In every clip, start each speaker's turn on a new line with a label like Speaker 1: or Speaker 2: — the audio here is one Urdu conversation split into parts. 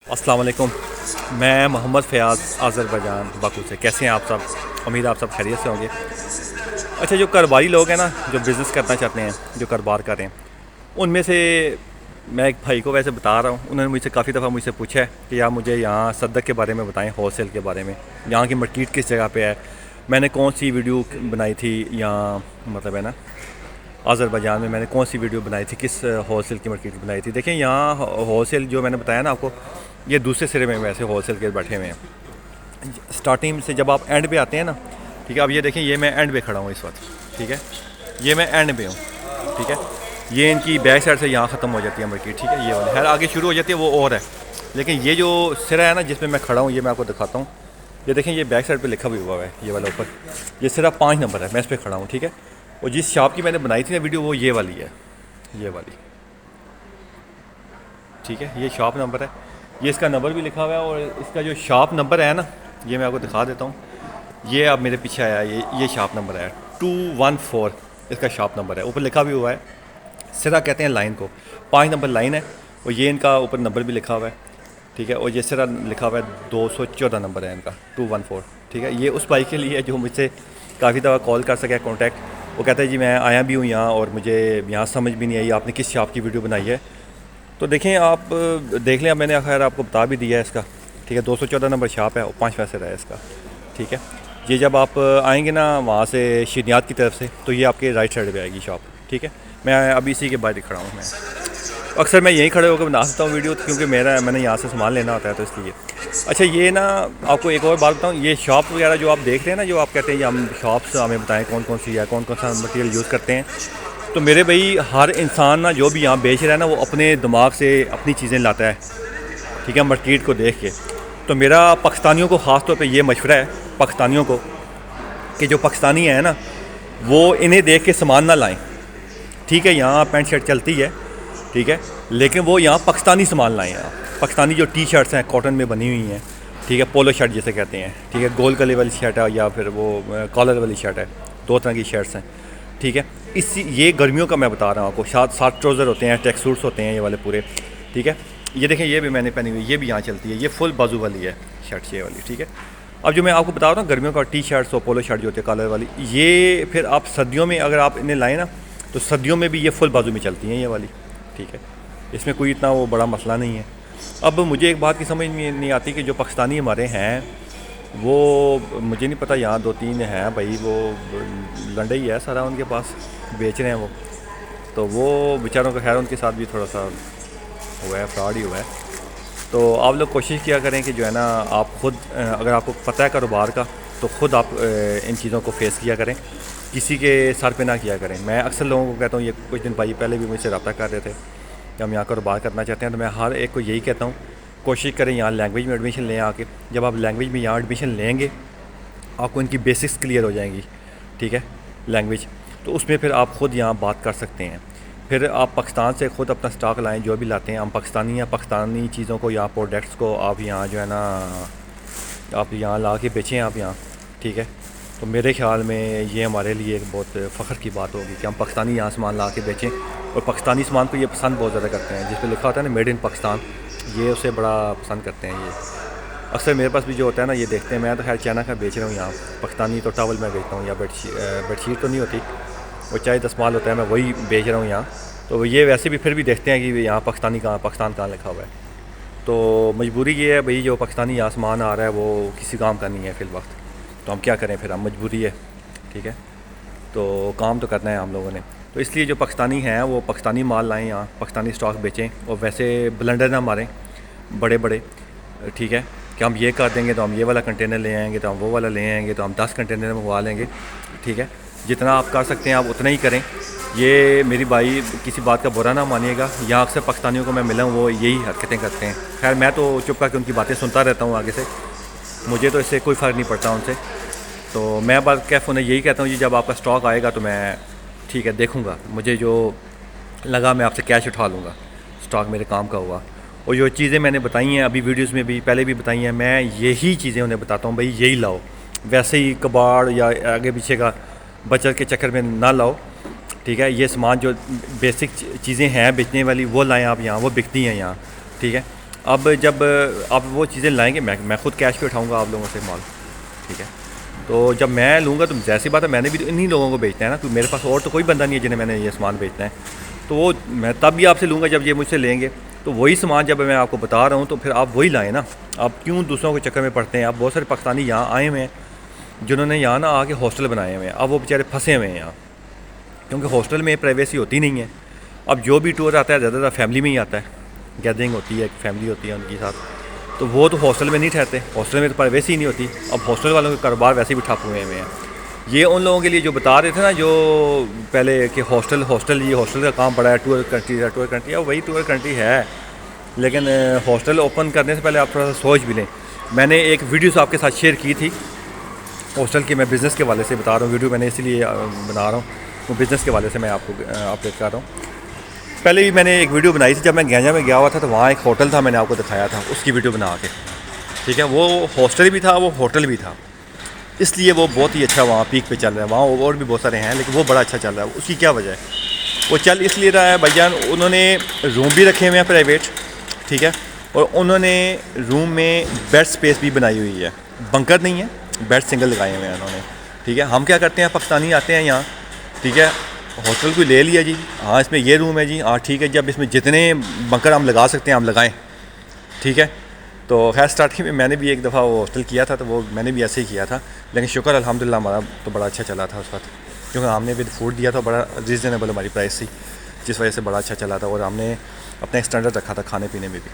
Speaker 1: السلام علیکم، میں محمد فیاض آذربائیجان باکو سے۔ کیسے ہیں آپ سب؟ امید ہے آپ سب خیریت سے ہوں گے۔ اچھا، جو کاروباری لوگ ہیں نا، جو بزنس کرنا چاہتے ہیں، جو کاروبار کر رہے ہیں، ان میں سے میں ایک بھائی کو ویسے بتا رہا ہوں، انہوں نے مجھ سے کافی دفعہ مجھ سے پوچھا ہے کہ آپ مجھے یہاں صدق کے بارے میں بتائیں، ہول سیل کے بارے میں، یہاں کی مارکیٹ کس جگہ پہ ہے، میں نے کون سی ویڈیو بنائی تھی یہاں، مطلب ہے نا آذربائیجان میں نے کون سی ویڈیو بنائی تھی، کس ہول سیل کی مارکیٹ بنائی تھی۔ دیکھیں، یہاں ہول سیل جو میں نے بتایا نا آپ کو، یہ دوسرے سرے میں ویسے ہول سیل کے بیٹھے ہوئے ہیں۔ سٹارٹنگ سے جب آپ اینڈ پہ آتے ہیں نا، ٹھیک ہے، اب یہ دیکھیں، یہ میں اینڈ پہ کھڑا ہوں اس وقت، ٹھیک ہے، یہ میں اینڈ پہ ہوں، ٹھیک ہے، یہ ان کی بیک سائڈ سے یہاں ختم ہو جاتی ہے مارکیٹ، ٹھیک ہے، یہ والی خیر آگے شروع ہو جاتی ہے وہ اور ہے، لیکن یہ جو سرا ہے نا جس میں میں کھڑا ہوں، یہ میں آپ کو دکھاتا ہوں۔ یہ دیکھیں، یہ بیک سائڈ پہ لکھا بھی ہوا ہے، یہ والا اوپر، یہ سرا 5 نمبر ہے، میں اس پہ کھڑا ہوں، ٹھیک ہے۔ اور جس شاپ کی میں نے بنائی تھی نا ویڈیو، وہ یہ والی ہے، یہ والی، ٹھیک ہے، یہ شاپ نمبر ہے، یہ اس کا نمبر بھی لکھا ہوا ہے، اور اس کا جو شاپ نمبر ہے نا، یہ میں آپ کو دکھا دیتا ہوں۔ یہ اب میرے پیچھے آیا، یہ شاپ نمبر ہے 214، اس کا شاپ نمبر ہے، اوپر لکھا بھی ہوا ہے، سرا کہتے ہیں لائن کو، 5 نمبر لائن ہے، اور یہ ان کا اوپر نمبر بھی لکھا ہوا ہے، ٹھیک ہے، اور یہ سرا لکھا ہوا ہے 214 نمبر ہے ان کا 214، ٹھیک ہے۔ یہ اس بھائی کے لیے جو مجھ سے کافی دفعہ کال کر سکے کانٹیکٹ، وہ کہتا ہے جی میں آیا بھی ہوں یہاں، اور مجھے یہاں سمجھ بھی نہیں آئی آپ نے کس شاپ کی ویڈیو بنائی ہے۔ تو دیکھیں، آپ دیکھ لیں، اب میں نے خیر آپ کو بتا بھی دیا ہے اس کا، ٹھیک ہے، 214 نمبر شاپ ہے، اور 5 سرا ہے اس کا، ٹھیک ہے۔ یہ جب آپ آئیں گے نا وہاں سے شیرنیات کی طرف سے، تو یہ آپ کے رائٹ سائڈ پہ آئے گی شاپ، ٹھیک ہے۔ میں ابھی اسی کے باہر کھڑا ہوں، میں اکثر میں یہیں کھڑے ہو کے بنا سکتا ہوں ویڈیو، کیونکہ میں نے یہاں سے سامان لینا ہوتا ہے، تو اس لیے۔ اچھا، یہ نا آپ کو ایک اور بات بتاؤں، یہ شاپ وغیرہ جو آپ دیکھ رہے ہیں نا، جو آپ کہتے ہیں ہم شاپس ہمیں بتائیں کون کون سی ہے، کون کون سا مٹیریل یوز کرتے ہیں، تو میرے بھائی ہر انسان نا جو بھی یہاں بیچ رہا ہے نا، وہ اپنے دماغ سے اپنی چیزیں لاتا ہے، ٹھیک ہے، مارکیٹ کو دیکھ کے۔ تو میرا پاکستانیوں کو خاص طور پہ یہ مشورہ ہے، پاکستانیوں کو، کہ جو پاکستانی ہیں نا، وہ انہیں دیکھ کے سامان نہ لائیں، ٹھیک ہے۔ یہاں پینٹ شرٹ چلتی ہے، ٹھیک ہے، لیکن وہ یہاں پاکستانی سامان لائیں، پاکستانی جو ٹی شرٹس ہیں کاٹن میں بنی ہوئی ہیں، ٹھیک ہے، پولو شرٹ جسے کہتے ہیں، ٹھیک ہے، گول گلے والی شرٹ ہے، یا پھر وہ کالر والی شرٹ ہے، 2 طرح کی شرٹس ہیں، ٹھیک ہے۔ یہ گرمیوں کا میں بتا رہا ہوں آپ کو، ساتھ ٹراؤزر ہوتے ہیں، ٹیک سوٹس ہوتے ہیں یہ والے پورے، ٹھیک ہے۔ یہ دیکھیں، یہ بھی میں نے پہنی ہوئی، یہ بھی یہاں چلتی ہے، یہ فل بازو والی ہے شرٹ، یہ والی، ٹھیک ہے۔ اب جو میں آپ کو بتا رہا ہوں گرمیوں کا ٹی شرٹس اور پولو شرٹ جو ہوتے ہیں کالر والی، یہ پھر آپ سردیوں میں اگر آپ انہیں لائیں نا، تو سردیوں میں بھی یہ فل بازو میں چلتی ہیں یہ والی، ٹھیک ہے، اس میں کوئی اتنا وہ بڑا مسئلہ نہیں ہے۔ اب مجھے ایک بات کی سمجھ میں نہیں آتی کہ جو پاکستانی ہمارے ہیں، وہ مجھے نہیں پتہ، یہاں 2-3 ہیں بھائی، وہ لنڈا ہی ہے سارا ان کے پاس، بیچ رہے ہیں وہ، تو وہ بیچاروں کا خیر ان کے ساتھ بھی تھوڑا سا ہوا ہے، فراڈ ہی ہوا ہے۔ تو آپ لوگ کوشش کیا کریں کہ جو ہے نا، آپ خود اگر آپ کو پتہ ہے کاروبار کا، تو خود آپ ان چیزوں کو فیس کیا کریں، کسی کے سر پہ نہ کیا کریں۔ میں اکثر لوگوں کو کہتا ہوں، یہ کچھ دن بھائی پہلے بھی مجھ سے رابطہ کر رہے تھے کہ ہم یہاں کاروبار کرنا چاہتے ہیں، تو میں ہر ایک کو یہی کہتا ہوں، کوشش کریں یہاں لینگویج میں ایڈمیشن لیں آ کے۔ جب آپ لینگویج میں یہاں ایڈمیشن لیں گے، آپ کو ان کی بیسکس کلیئر ہو جائیں گی، ٹھیک ہے، لینگویج، تو اس میں پھر آپ خود یہاں بات کر سکتے ہیں۔ پھر آپ پاکستان سے خود اپنا سٹاک لائیں، جو بھی لاتے ہیں ہم پاکستانی ہیں، پاکستانی چیزوں کو یا پروڈکٹس کو آپ یہاں جو ہے نا، آپ یہاں لا کے بیچیں آپ یہاں، ٹھیک ہے۔ تو میرے خیال میں یہ ہمارے لیے ایک بہت فخر کی بات ہوگی کہ ہم پاکستانی یہاں سامان لا کے بیچیں، اور پاکستانی سامان کو یہ پسند بہت زیادہ کرتے ہیں، جس پہ لکھا ہوتا ہے نا میڈ ان پاکستان، یہ اسے بڑا پسند کرتے ہیں۔ یہ اکثر میرے پاس بھی جو ہوتا ہے نا، یہ دیکھتے ہیں، میں تو خیر چائنا کا بیچ رہا ہوں یہاں، پاکستانی تو ٹاول میں بیچتا ہوں، یا بیڈ شیٹ تو نہیں ہوتی، وہ چائے دستمال ہوتا ہے، میں وہی بیچ رہا ہوں یہاں۔ تو یہ ویسے بھی پھر بھی دیکھتے ہیں کہ یہاں پاکستان کہاں لکھا ہوا ہے۔ تو مجبوری یہ ہے بھائی، جو پاکستانی یہاں سامان آ رہا ہے وہ کسی کام کا نہیں ہے فی الوقت، تو ہم کیا کریں پھر، ہم مجبوری ہے، ٹھیک ہے، تو کام تو کرنا ہے ہم لوگوں نے۔ تو اس لیے جو پاکستانی ہیں وہ پاکستانی مال لائیں یہاں، پاکستانی سٹاک بیچیں، اور ویسے بلنڈر نہ ماریں بڑے بڑے، ٹھیک ہے، کہ ہم یہ کر دیں گے تو ہم یہ والا کنٹینر لے آئیں گے، تو ہم وہ والا لے آئیں گے، تو ہم 10 کنٹینر منگوا لیں گے، ٹھیک ہے۔ جتنا آپ کر سکتے ہیں آپ اتنا ہی کریں۔ یہ میری بھائی کسی بات کا برا نہ مانیے گا، یہاں اکثر پاکستانیوں کو میں ملا ہوں، وہ یہی حرکتیں کرتے ہیں۔ خیر میں تو چپ کر کے ان کی باتیں سنتا رہتا ہوں آگے سے، مجھے تو اس سے کوئی فرق نہیں پڑتا ان سے۔ تو میں بات کیف انہیں یہی کہتا ہوں، جی جب آپ کا سٹاک آئے گا تو میں ٹھیک ہے دیکھوں گا، مجھے جو لگا میں آپ سے کیش اٹھا لوں گا، سٹاک میرے کام کا ہوا۔ اور جو چیزیں میں نے بتائی ہیں ابھی ویڈیوز میں بھی پہلے بھی بتائی ہیں، میں یہی چیزیں انہیں بتاتا ہوں، بھائی یہی لاؤ، ویسے ہی کباڑ یا آگے پیچھے کا بچت کے چکر میں نہ لاؤ، ٹھیک ہے۔ یہ سامان جو بیسک چیزیں ہیں بیچنے والی، وہ لائیں آپ یہاں، وہ بکتی ہیں یہاں، ٹھیک ہے۔ اب جب آپ وہ چیزیں لائیں گے میں خود کیش پہ اٹھاؤں گا آپ لوگوں سے مال، ٹھیک ہے. تو جب میں لوں گا تو ظاہر بات ہے میں نے بھی انہی لوگوں کو بیچنا ہے نا، کیونکہ میرے پاس اور تو کوئی بندہ نہیں ہے جنہیں میں نے یہ سامان بیچنا ہے. تو وہ میں تب بھی آپ سے لوں گا جب یہ مجھ سے لیں گے. تو وہی سامان جب میں آپ کو بتا رہا ہوں تو پھر آپ وہی لائیں نا. آپ کیوں دوسروں کے چکر میں پڑتے ہیں؟ آپ بہت سارے پاکستانی یہاں آئے ہوئے ہیں جنہوں نے یہاں نا آ کے ہاسٹل بنائے ہوئے ہیں. اب وہ بیچارے پھنسے ہوئے ہیں یہاں، کیونکہ ہاسٹل میں پرائیویسی ہوتی نہیں ہے. اب جو بھی ٹور آتا ہے زیادہ تر فیملی میں ہی آتا ہے، گیدرنگ ہوتی ہے، ایک فیملی ہوتی ہے ان کے ساتھ. تو وہ تو ہاسٹل میں نہیں ٹھہرتے، ہاسٹل میں تو پرائیویسی ہی نہیں ہوتی. اب ہاسٹل والوں کے کاروبار ویسے بھی ٹھپ ہوئے ہیں. یہ ان لوگوں کے لیے جو بتا رہے تھے نا جو پہلے کہ ہاسٹل یہ ہاسٹل کا کام پڑا ہے، ٹور کنٹری ہے، وہی ٹور کنٹری ہے. لیکن ہاسٹل اوپن کرنے سے پہلے آپ تھوڑا سا سوچ بھی لیں. میں نے ایک ویڈیوز آپ کے ساتھ شیئر کی تھی ہاسٹل کی، میں بزنس کے والے سے بتا رہا ہوں. ویڈیو میں نے اسی لیے بنا رہا ہوں، وہ بزنس کے والے سے میں آپ کو اپڈیٹ کر رہا ہوں. پہلے بھی میں نے ایک ویڈیو بنائی تھی جب میں گینجا میں گیا ہوا تھا، تو وہاں ایک ہوٹل تھا، میں نے آپ کو دکھایا تھا اس کی ویڈیو بنا کے، ٹھیک ہے. وہ ہاسٹل بھی تھا، وہ ہوٹل بھی تھا، اس لیے وہ بہت ہی اچھا وہاں پیک پہ چل رہا ہے. وہاں اور بھی بہت سارے ہیں لیکن وہ بڑا اچھا چل رہا ہے. اس کی کیا وجہ ہے؟ وہ چل اس لیے رہا ہے بھائی جان، انہوں نے روم بھی رکھے ہوئے ہیں پرائیویٹ، ٹھیک ہے، اور انہوں نے روم میں بیڈ سپیس بھی بنائی ہوئی ہے. بنکر نہیں ہے، بیڈ سنگل لگائے ہوئے ہیں انہوں نے، ٹھیک ہے. ہم کیا کرتے ہیں، پاکستانی آتے ہیں یہاں، ٹھیک ہے، ہوٹل کو لے لیا جی، ہاں اس میں یہ روم ہے جی، ہاں ٹھیک ہے جی، اب اس میں جتنے بنکر ہم لگا سکتے ہیں ہم لگائیں، ٹھیک ہے. تو خیر اسٹارٹنگ میں نے بھی ایک دفعہ وہ ہوسٹل کیا تھا، تو وہ میں نے بھی ایسے ہی کیا تھا. لیکن شکر الحمدللہ ہمارا تو بڑا اچھا چلا تھا اس وقت، کیونکہ ہم نے بھی فوڈ دیا تھا، بڑا ریزنیبل ہماری پرائس تھی، جس وجہ سے بڑا اچھا چلا تھا. اور ہم نے اپنا اسٹینڈرڈ رکھا تھا کھانے پینے میں بھی،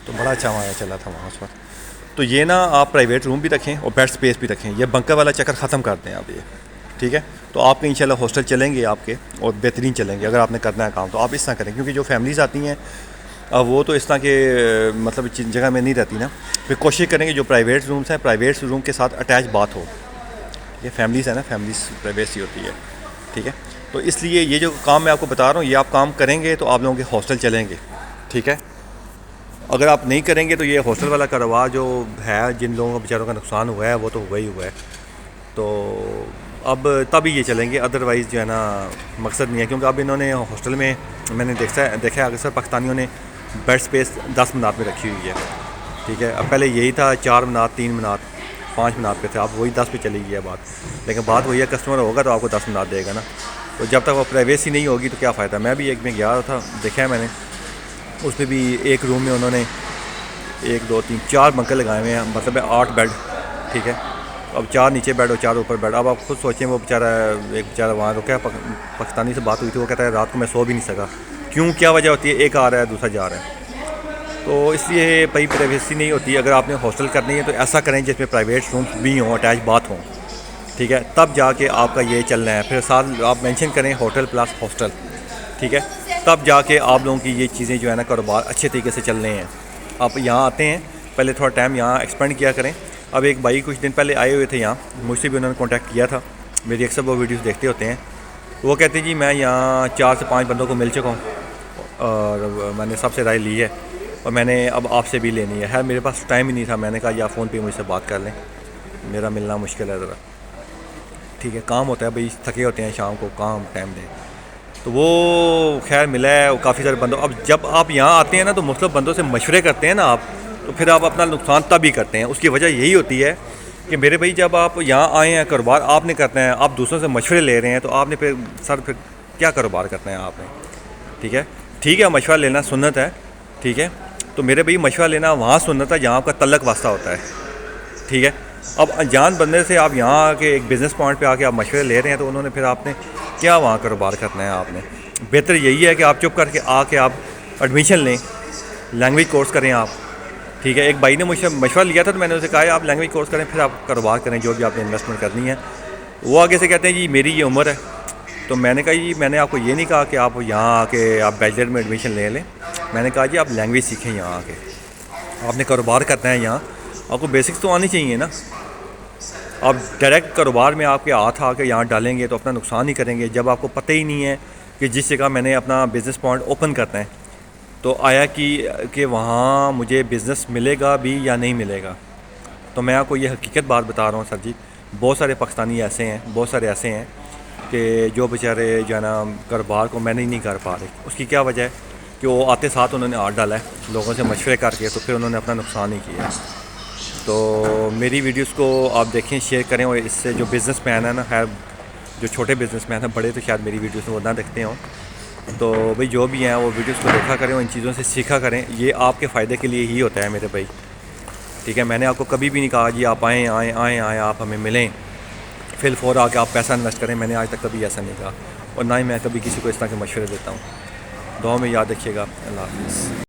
Speaker 1: تو بڑا اچھا ہمارا چلا تھا وہاں اس وقت. تو یہ نا آپ پرائیویٹ روم بھی رکھیں اور بیڈ سپیس بھی رکھیں. یہ بنکر والا چکر ختم کر دیں آپ، یہ ٹھیک ہے. تو آپ کے انشاءاللہ ہاسٹل چلیں گے آپ کے، اور بہترین چلیں گے. اگر آپ نے کرنا ہے کام تو آپ اس طرح کریں، کیونکہ جو فیملیز آتی ہیں وہ تو اس طرح کے مطلب جگہ میں نہیں رہتی نا. پھر کوشش کریں گے جو پرائیویٹ رومس ہیں، پرائیویٹ روم کے ساتھ اٹیچ باتھ ہو. یہ فیملیز ہیں نا، فیملیز پرائیویسی ہوتی ہے، ٹھیک ہے. تو اس لیے یہ جو کام میں آپ کو بتا رہا ہوں، یہ آپ کام کریں گے تو آپ لوگوں کے ہاسٹل چلیں گے، ٹھیک ہے. اگر آپ نہیں کریں گے تو یہ ہاسٹل والا کاروبار جو ہے، جن لوگوں کا بیچاروں کا نقصان ہوا ہے وہ تو ہوا ہی ہوا ہے. تو اب تب ہی یہ چلیں گے، ادروائز جو ہے نا مقصد نہیں ہے. کیونکہ اب انہوں نے ہاسٹل میں میں نے دیکھا ہے اکثر پاکستانیوں نے بیڈ سپیس 10 منات میں رکھی ہوئی ہے، ٹھیک ہے. اب پہلے یہی تھا 4 منات، 3 منات، 5 منات پہ تھا، اب وہی 10 پہ چلی گئی ہے بات. لیکن بات وہی ہے، کسٹمر ہوگا تو آپ کو 10 منات دے گا نا. تو جب تک وہ پرائیویسی نہیں ہوگی تو کیا فائدہ. میں بھی ایک میں گیا تھا، دیکھا ہے میں نے، اس میں بھی ایک روم میں انہوں نے 1 2 3 4 بنکر لگائے ہوئے ہیں، مطلب 8 بیڈ، ٹھیک ہے. اب 4 نیچے بیڈ اور 4 اوپر بیڈ. اب آپ خود سوچیں، وہ ایک بیچارہ وہاں رکا، پاکستانی سے بات ہوئی تھی، وہ کہتا ہے رات کو میں سو بھی نہیں سکا. کیوں، کیا وجہ ہوتی ہے؟ ایک آ رہا ہے دوسرا جا رہا ہے. تو اس لیے بھائی پرائیویسی نہیں ہوتی. اگر آپ نے ہاسٹل کرنی ہے تو ایسا کریں جس میں پرائیویٹ رومس بھی ہوں، اٹیچ باتھ ہوں، ٹھیک ہے. تب جا کے آپ کا یہ چلنا ہے. پھر ساتھ آپ مینشن کریں ہوٹل پلس ہاسٹل، ٹھیک ہے. تب جا کے آپ لوگوں کی یہ چیزیں جو ہے نا کاروبار اچھے طریقے سے چل رہے ہیں. آپ یہاں آتے ہیں، پہلے تھوڑا ٹائم یہاں ایکسپینڈ کیا کریں. اب ایک بھائی کچھ دن پہلے آئے ہوئے تھے یہاں، مجھ سے بھی انہوں نے کانٹیکٹ کیا تھا، میری اکثر وہ ویڈیوز دیکھتے ہوتے ہیں. وہ کہتے ہیں جی میں یہاں 4 سے 5 بندوں کو مل چکا ہوں اور میں نے سب سے رائے لی ہے، اور میں نے اب آپ سے بھی لینی ہے. میرے پاس ٹائم ہی نہیں تھا. میں نے کہا یا فون پہ مجھ سے بات کر لیں، میرا ملنا مشکل ہے ذرا، ٹھیک ہے. کام ہوتا ہے بھائی، تھکے ہوتے ہیں، شام کو کام ٹائم دیں. تو وہ خیر ملا ہے کافی سارے بندوں. اب جب آپ یہاں آتے ہیں نا تو مختلف بندوں سے مشورے کرتے ہیں نا آپ، تو پھر آپ اپنا نقصان تب ہی کرتے ہیں. اس کی وجہ یہی ہوتی ہے کہ میرے بھائی جب آپ یہاں آئے ہیں، کاروبار آپ نے کرنا ہے، آپ دوسروں سے مشورے لے رہے ہیں، تو آپ نے پھر پھر کیا کاروبار کرنا ہے آپ نے، ٹھیک ہے. ٹھیک ہے مشورہ لینا سنت ہے، ٹھیک ہے. تو میرے بھائی مشورہ لینا وہاں سنت ہے جہاں آپ کا تعلق واسطہ ہوتا ہے، ٹھیک ہے. اب انجان بندے سے آپ یہاں آ کے ایک بزنس پوائنٹ پہ آ کے آپ مشورے لے رہے ہیں، تو انہوں نے پھر آپ نے کیا وہاں کاروبار کرنا ہے. آپ نے بہتر یہی ہے کہ آپ چپ کر کے آ کے آپ ایڈمیشن لیں، لینگویج کورس کریں آپ، ٹھیک ہے. ایک بھائی نے مجھ سے مشورہ لیا تھا، تو میں نے اسے کہا ہے آپ لینگویج کورس کریں، پھر آپ کاروبار کریں جو بھی آپ نے انویسٹمنٹ کرنی ہے. وہ آگے سے کہتے ہیں جی میری یہ عمر ہے. تو میں نے کہا جی میں نے آپ کو یہ نہیں کہا کہ آپ یہاں آ کے آپ بیچلر میں ایڈمیشن لے لیں. میں نے کہا جی آپ لینگویج سیکھیں یہاں آ کے، آپ نے کاروبار کرنا ہے یہاں، آپ کو بیسکس تو آنی چاہیے نا. آپ ڈائریکٹ کاروبار میں آپ کے ہاتھ آ کے یہاں ڈالیں گے تو اپنا نقصان ہی کریں گے. جب آپ کو پتہ ہی نہیں ہے کہ جس جگہ میں نے اپنا بزنس پوائنٹ اوپن کرنا ہے، تو آیا کہ وہاں مجھے بزنس ملے گا بھی یا نہیں ملے گا. تو میں آپ کو یہ حقیقت بات بتا رہا ہوں سر جی. بہت سارے پاکستانی ایسے ہیں، بہت سارے ایسے ہیں کہ جو بیچارے جو ہے نا کاروبار کو مینیج نہیں کر پا رہے. اس کی کیا وجہ ہے؟ کہ وہ آتے ساتھ انہوں نے ہاتھ ڈالا ہے لوگوں سے مشورے کر کے، تو پھر انہوں نے اپنا نقصان ہی کیا ہے۔ تو میری ویڈیوز کو آپ دیکھیں، شیئر کریں، اور اس سے جو بزنس مین ہے نا، خیر جو چھوٹے بزنس مین ہیں، بڑے تو شاید میری ویڈیوز وہ نہ دیکھتے ہوں، تو بھئی جو بھی ہیں وہ ویڈیوز کو دیکھا کریں اور ان چیزوں سے سیکھا کریں، یہ آپ کے فائدے کے لیے ہی ہوتا ہے میرے بھائی، ٹھیک ہے۔ میں نے آپ کو کبھی بھی نہیں کہا جی آپ آئیں آپ ہمیں ملیں، فی الفور آ کے آپ پیسہ انویسٹ کریں، میں نے آج تک کبھی ایسا نہیں کہا، اور نہ ہی میں کبھی کسی کو اس طرح کے مشورے دیتا ہوں۔ دعاؤں میں یاد رکھیے گا۔ اللہ حافظ۔